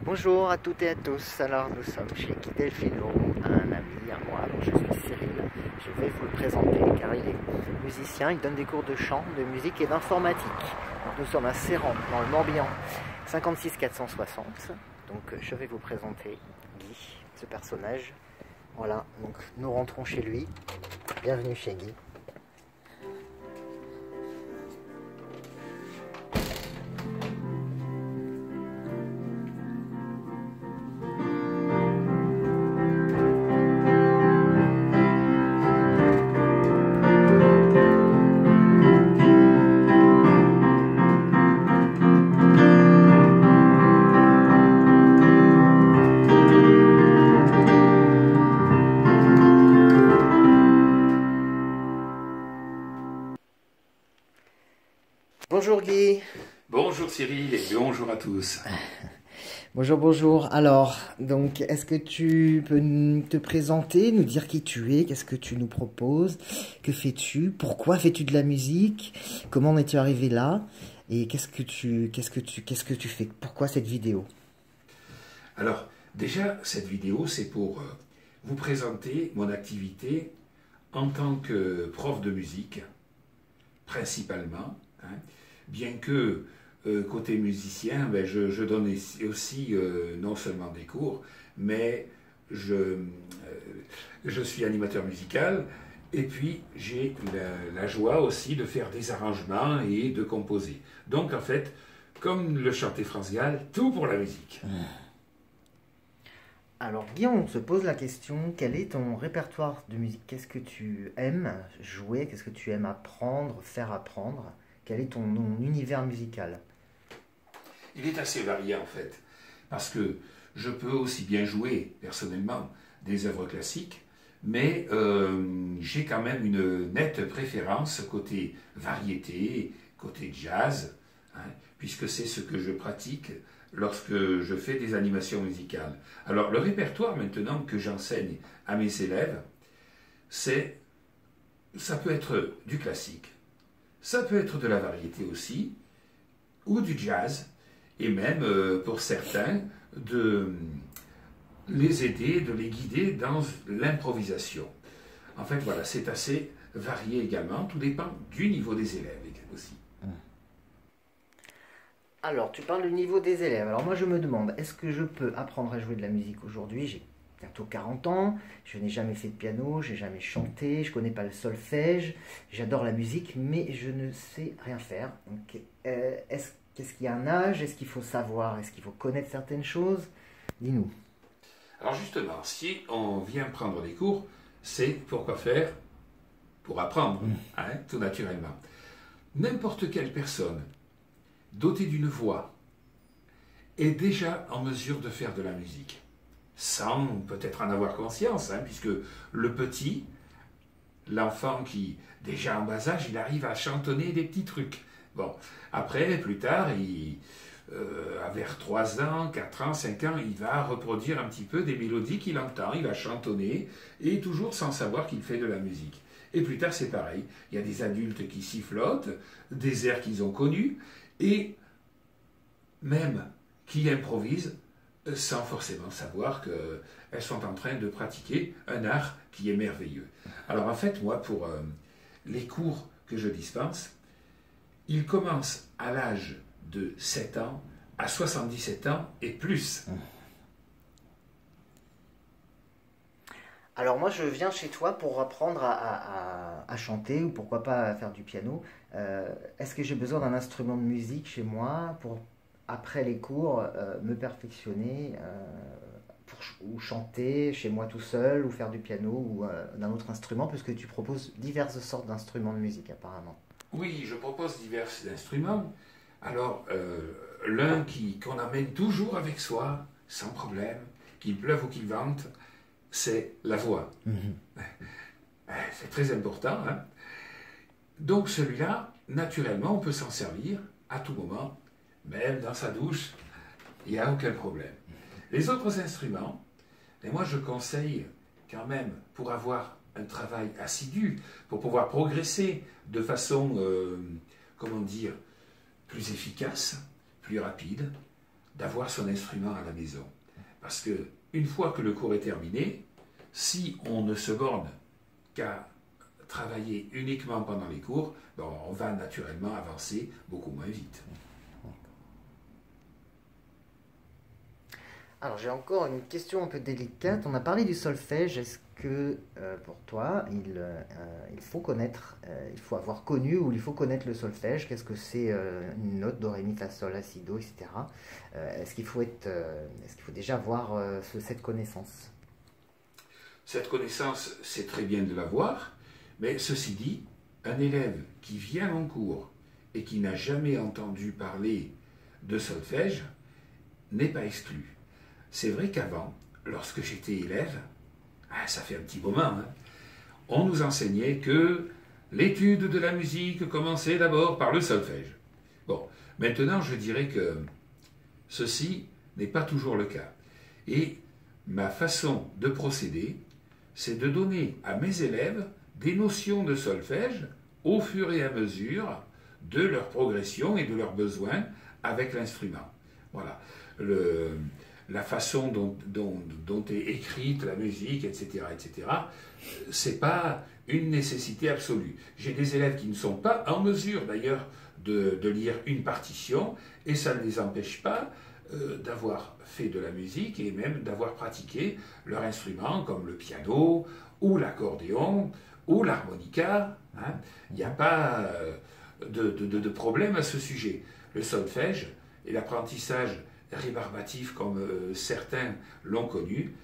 Bonjour à toutes et à tous, alors nous sommes chez Guy Delfino, un ami à moi, donc je suis Cyril, je vais vous le présenter car il est musicien, il donne des cours de chant, de musique et d'informatique. Donc nous sommes à Serran, dans le Morbihan, 56 460, donc je vais vous présenter Guy, ce personnage. Voilà, donc nous rentrons chez lui, bienvenue chez Guy. Bonjour Guy. Bonjour Cyril et bonjour à tous. Bonjour, bonjour. Alors, donc, est-ce que tu peux te présenter, nous dire qui tu es, qu'est-ce que tu nous proposes, que fais-tu, pourquoi fais-tu de la musique, comment en es-tu arrivé là, et qu'est-ce que tu fais, pourquoi cette vidéo? Alors, déjà, cette vidéo, c'est pour vous présenter mon activité en tant que prof de musique, principalement, hein, bien que côté musicien, ben, je donne aussi non seulement des cours, mais je suis animateur musical et puis j'ai la joie aussi de faire des arrangements et de composer. Donc en fait, comme le chantait France Gall, tout pour la musique. Alors Guy, on se pose la question, quel est ton répertoire de musique? Qu'est-ce que tu aimes jouer? Qu'est-ce que tu aimes apprendre, faire apprendre? Quel est ton univers musical? Il est assez varié en fait, parce que je peux aussi bien jouer personnellement des œuvres classiques, mais j'ai quand même une nette préférence côté variété, côté jazz, hein, puisque c'est ce que je pratique lorsque je fais des animations musicales. Alors le répertoire maintenant que j'enseigne à mes élèves, ça peut être du classique, ça peut être de la variété aussi, ou du jazz, et même pour certains, de les aider, de les guider dans l'improvisation. En fait, voilà, c'est assez varié également, tout dépend du niveau des élèves aussi. Alors, tu parles du niveau des élèves. Alors moi, je me demande, est-ce que je peux apprendre à jouer de la musique aujourd'hui? J'ai bientôt 40 ans, je n'ai jamais fait de piano, j'ai jamais chanté, je connais pas le solfège, j'adore la musique, mais je ne sais rien faire. Donc, qu'est-ce qu'il y a un âge? Est-ce qu'il faut savoir? Est-ce qu'il faut connaître certaines choses? Dis-nous. Alors justement, si on vient prendre des cours, c'est pour quoi faire? Pour apprendre, hein, tout naturellement. N'importe quelle personne dotée d'une voix est déjà en mesure de faire de la musique, sans peut-être en avoir conscience, hein, puisque le petit, l'enfant qui, déjà en bas âge, il arrive à chantonner des petits trucs. Bon, après, plus tard, vers 3 ans, 4 ans, 5 ans, il va reproduire un petit peu des mélodies qu'il entend, il va chantonner, et toujours sans savoir qu'il fait de la musique. Et plus tard, c'est pareil. Il y a des adultes qui sifflotent, des airs qu'ils ont connus, et même qui improvisent sans forcément savoir qu'elles sont en train de pratiquer un art qui est merveilleux. Alors en fait, moi, pour les cours que je dispense, ils commencent à l'âge de 7 ans à 77 ans et plus. Alors moi, je viens chez toi pour apprendre à chanter ou pourquoi pas à faire du piano. Est-ce que j'ai besoin d'un instrument de musique chez moi pour, après les cours, me perfectionner ou chanter chez moi tout seul ou faire du piano ou d'un autre instrument, puisque tu proposes diverses sortes d'instruments de musique apparemment. Oui, je propose divers instruments. Alors, l'un qu'on amène toujours avec soi, sans problème, qu'il pleuve ou qu'il vente, c'est la voix. C'est très important, hein? Donc celui-là, naturellement, on peut s'en servir à tout moment, même dans sa douche, il n'y a aucun problème. Les autres instruments, et moi je conseille quand même, pour avoir un travail assidu, pour pouvoir progresser de façon, comment dire, plus efficace, plus rapide, d'avoir son instrument à la maison. Parce que une fois que le cours est terminé, si on ne se borne qu'à travailler uniquement pendant les cours, ben, on va naturellement avancer beaucoup moins vite. Alors j'ai encore une question un peu délicate. On a parlé du solfège. Est-ce que pour toi, il faut connaître, il faut avoir connu ou il faut connaître le solfège? Qu'est-ce que c'est une note, do, ré, mi, fa, sol, la, si, do, etc. Est-ce qu'il faut déjà avoir cette connaissance? Cette connaissance, c'est très bien de l'avoir, mais ceci dit, un élève qui vient en cours et qui n'a jamais entendu parler de solfège n'est pas exclu. C'est vrai qu'avant, lorsque j'étais élève, ça fait un petit moment, hein, on nous enseignait que l'étude de la musique commençait d'abord par le solfège. Bon, maintenant je dirais que ceci n'est pas toujours le cas. Et ma façon de procéder, c'est de donner à mes élèves des notions de solfège au fur et à mesure de leur progression et de leurs besoins avec l'instrument. Voilà. La façon dont est écrite la musique, etc., c'est pas une nécessité absolue. J'ai des élèves qui ne sont pas en mesure d'ailleurs de lire une partition et ça ne les empêche pas d'avoir fait de la musique et même d'avoir pratiqué leur instrument comme le piano ou l'accordéon ou l'harmonica. Hein. Il n'y a pas de problème à ce sujet. Le solfège et l'apprentissage rébarbatif comme certains l'ont connu,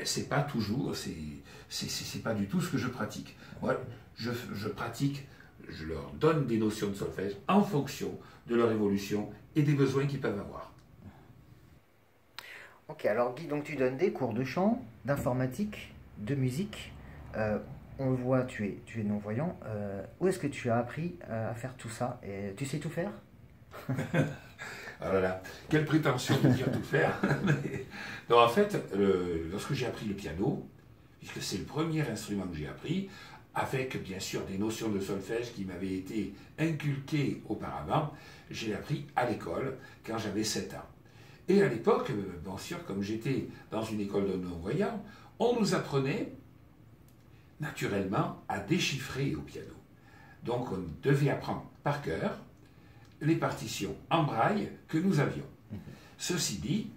c'est pas toujours, c'est pas du tout ce que je pratique. Moi, je pratique, je leur donne des notions de solfège en fonction de leur évolution et des besoins qu'ils peuvent avoir. Ok, alors Guy, donc tu donnes des cours de chant, d'informatique, de musique. On le voit, tu es non-voyant. Où est-ce que tu as appris à faire tout ça? Et tu sais tout faire? Oh là là, quelle prétention de dire tout faire. Non, en fait, lorsque j'ai appris le piano, puisque c'est le premier instrument que j'ai appris, avec bien sûr des notions de solfège qui m'avaient été inculquées auparavant, j'ai appris à l'école quand j'avais 7 ans. Et à l'époque, bien sûr, comme j'étais dans une école de non-voyants, on nous apprenait naturellement à déchiffrer au piano. Donc on devait apprendre par cœur les partitions en braille que nous avions. Ceci dit,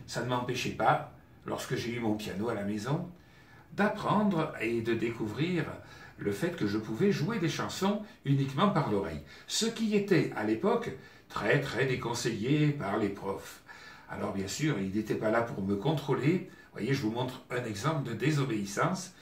ça ne m'empêchait pas, lorsque j'ai eu mon piano à la maison, d'apprendre et de découvrir le fait que je pouvais jouer des chansons uniquement par l'oreille. Ce qui était à l'époque très très déconseillé par les profs. Alors bien sûr, ils n'étaient pas là pour me contrôler. Vous voyez, je vous montre un exemple de désobéissance.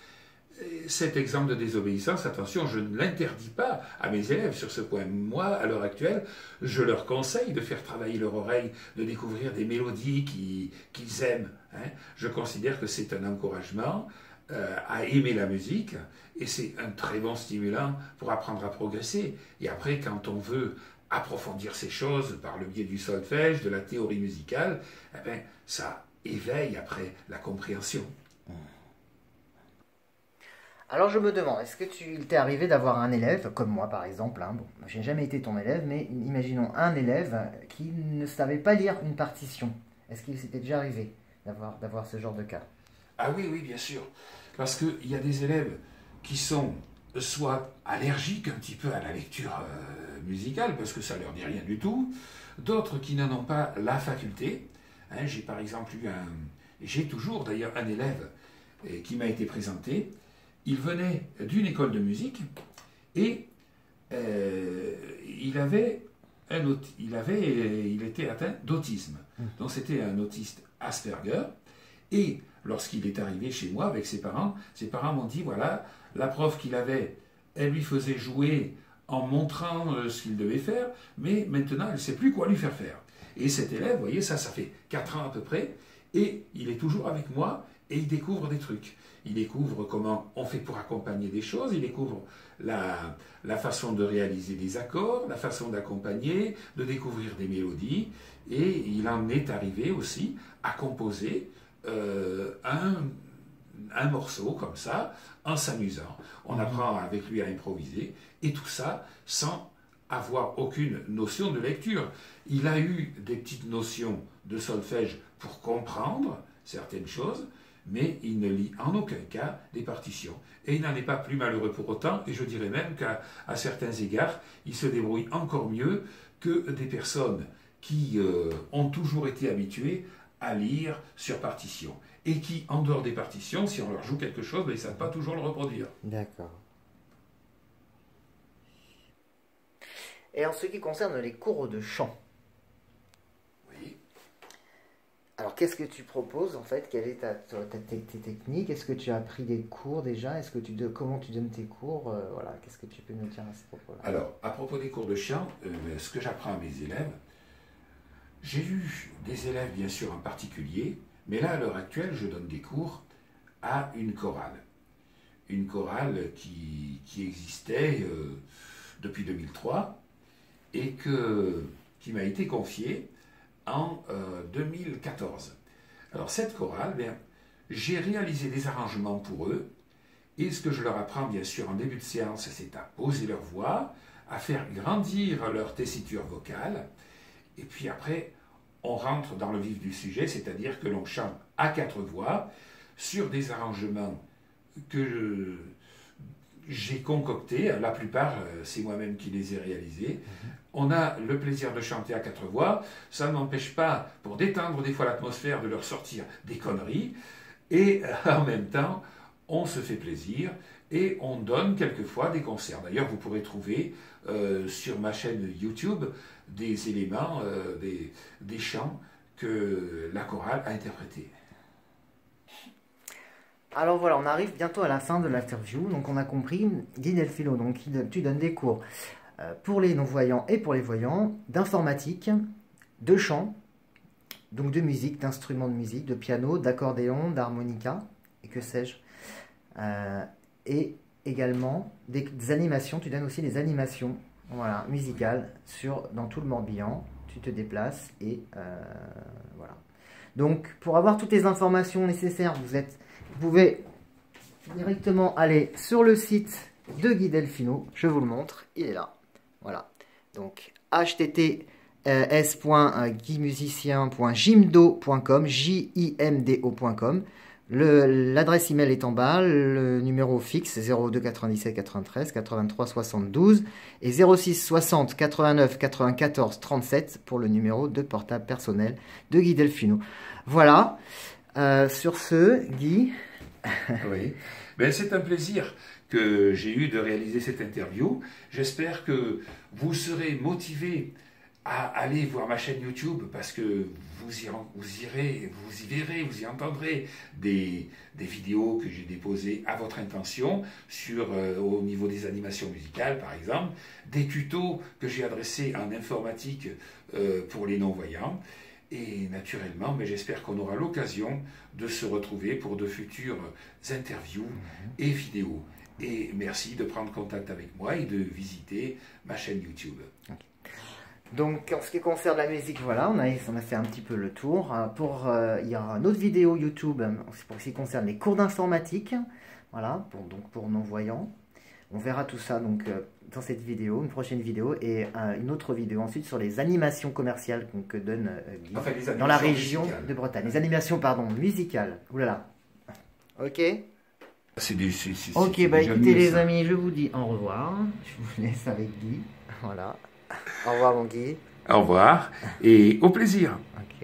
Cet exemple de désobéissance, attention, je ne l'interdis pas à mes élèves sur ce point. Moi, à l'heure actuelle, je leur conseille de faire travailler leur oreille, de découvrir des mélodies qu'ils aiment. Hein. Je considère que c'est un encouragement à aimer la musique et c'est un très bon stimulant pour apprendre à progresser. Et après, quand on veut approfondir ces choses par le biais du solfège, de la théorie musicale, ça éveille après la compréhension. Alors je me demande, est-ce que il t'est arrivé d'avoir un élève, comme moi par exemple, hein, bon, j'ai jamais été ton élève, mais imaginons un élève qui ne savait pas lire une partition. Est-ce qu'il s'était déjà arrivé d'avoir ce genre de cas? Ah oui, oui, bien sûr. Parce qu'il y a des élèves qui sont soit allergiques un petit peu à la lecture musicale, parce que ça leur dit rien du tout, d'autres qui n'en ont pas la faculté. Hein, j'ai par exemple j'ai toujours d'ailleurs un élève qui m'a été présenté. Il venait d'une école de musique et il était atteint d'autisme. Donc c'était un autiste Asperger. Et lorsqu'il est arrivé chez moi avec ses parents m'ont dit, voilà, la prof qu'il avait, elle lui faisait jouer en montrant ce qu'il devait faire, mais maintenant elle ne sait plus quoi lui faire faire. Et cet élève, vous voyez, ça fait 4 ans à peu près, et il est toujours avec moi, et il découvre des trucs. Il découvre comment on fait pour accompagner des choses, il découvre la façon de réaliser des accords, la façon d'accompagner, de découvrir des mélodies, et il en est arrivé aussi à composer un morceau comme ça, en s'amusant. On apprend avec lui à improviser, et tout ça sans avoir aucune notion de lecture. Il a eu des petites notions de solfège pour comprendre certaines choses, mais il ne lit en aucun cas des partitions. Et il n'en est pas plus malheureux pour autant, et je dirais même qu'à certains égards, il se débrouille encore mieux que des personnes qui ont toujours été habituées à lire sur partition, et qui, en dehors des partitions, si on leur joue quelque chose, ben, ils ne savent pas toujours le reproduire. D'accord. Et en ce qui concerne les cours de chant, Oui. alors qu'est-ce que tu proposes en fait? Quelle est tes techniques? Est-ce que tu as pris des cours déjà? Est-ce que comment tu donnes tes cours? Voilà, qu'est-ce que tu peux nous dire à ce propos-là? Alors, à propos des cours de chant, ce que j'apprends à mes élèves, j'ai eu des élèves bien sûr en particulier, mais là à l'heure actuelle je donne des cours à une chorale. Une chorale qui existait depuis 2003 et qui m'a été confiée en 2014. Alors cette chorale, bien, j'ai réalisé des arrangements pour eux, et ce que je leur apprends bien sûr en début de séance, c'est à poser leur voix, à faire grandir leur tessiture vocale, et puis après on rentre dans le vif du sujet, c'est-à-dire que l'on chante à 4 voix sur des arrangements que j'ai concoctés, la plupart c'est moi-même qui les ai réalisés. On a le plaisir de chanter à 4 voix, ça n'empêche pas, pour détendre des fois l'atmosphère, de leur sortir des conneries, et en même temps, on se fait plaisir, et on donne quelquefois des concerts. D'ailleurs, vous pourrez trouver sur ma chaîne YouTube des éléments, des chants que la chorale a interprétés. Alors voilà, on arrive bientôt à la fin de l'interview. Donc on a compris, Guy Delfino, donc tu donnes des cours pour les non-voyants et pour les voyants, d'informatique, de chant, donc de musique, d'instruments de musique, de piano, d'accordéon, d'harmonica, et que sais-je. Et également des animations, tu donnes aussi des animations, voilà, musicales dans tout le Morbihan. Tu te déplaces et voilà. Donc pour avoir toutes les informations nécessaires, vous pouvez directement aller sur le site de Guy Delfino. Je vous le montre, il est là. Voilà. Donc https://guymusicien.jimdo.com, jimdo.com. L'adresse email est en bas, le numéro fixe 02 97 93 83 72 et 06 60 89 94 37 pour le numéro de portable personnel de Guy Delfino. Voilà. Sur ce, Guy. Oui, ben, c'est un plaisir que j'ai eu de réaliser cette interview. J'espère que vous serez motivés à aller voir ma chaîne YouTube parce que vous y verrez, vous y entendrez des vidéos que j'ai déposées à votre intention au niveau des animations musicales par exemple, des tutos que j'ai adressés en informatique pour les non-voyants. Et naturellement, mais j'espère qu'on aura l'occasion de se retrouver pour de futures interviews et vidéos. Et merci de prendre contact avec moi et de visiter ma chaîne YouTube. Okay. Donc, en ce qui concerne la musique, voilà, on a fait un petit peu le tour. Il y aura une autre vidéo YouTube pour ce qui concerne les cours d'informatique, voilà, pour non-voyants. On verra tout ça donc dans cette vidéo, une prochaine vidéo, et une autre vidéo ensuite sur les animations commerciales que donne Guy dans la région musicales de Bretagne. Les animations, pardon, musicales. Ouh là là. Ok. Ok, bah écoutez les amis, je vous dis au revoir. Je vous laisse avec Guy. Voilà. Au revoir mon Guy. Au revoir et au plaisir. Okay.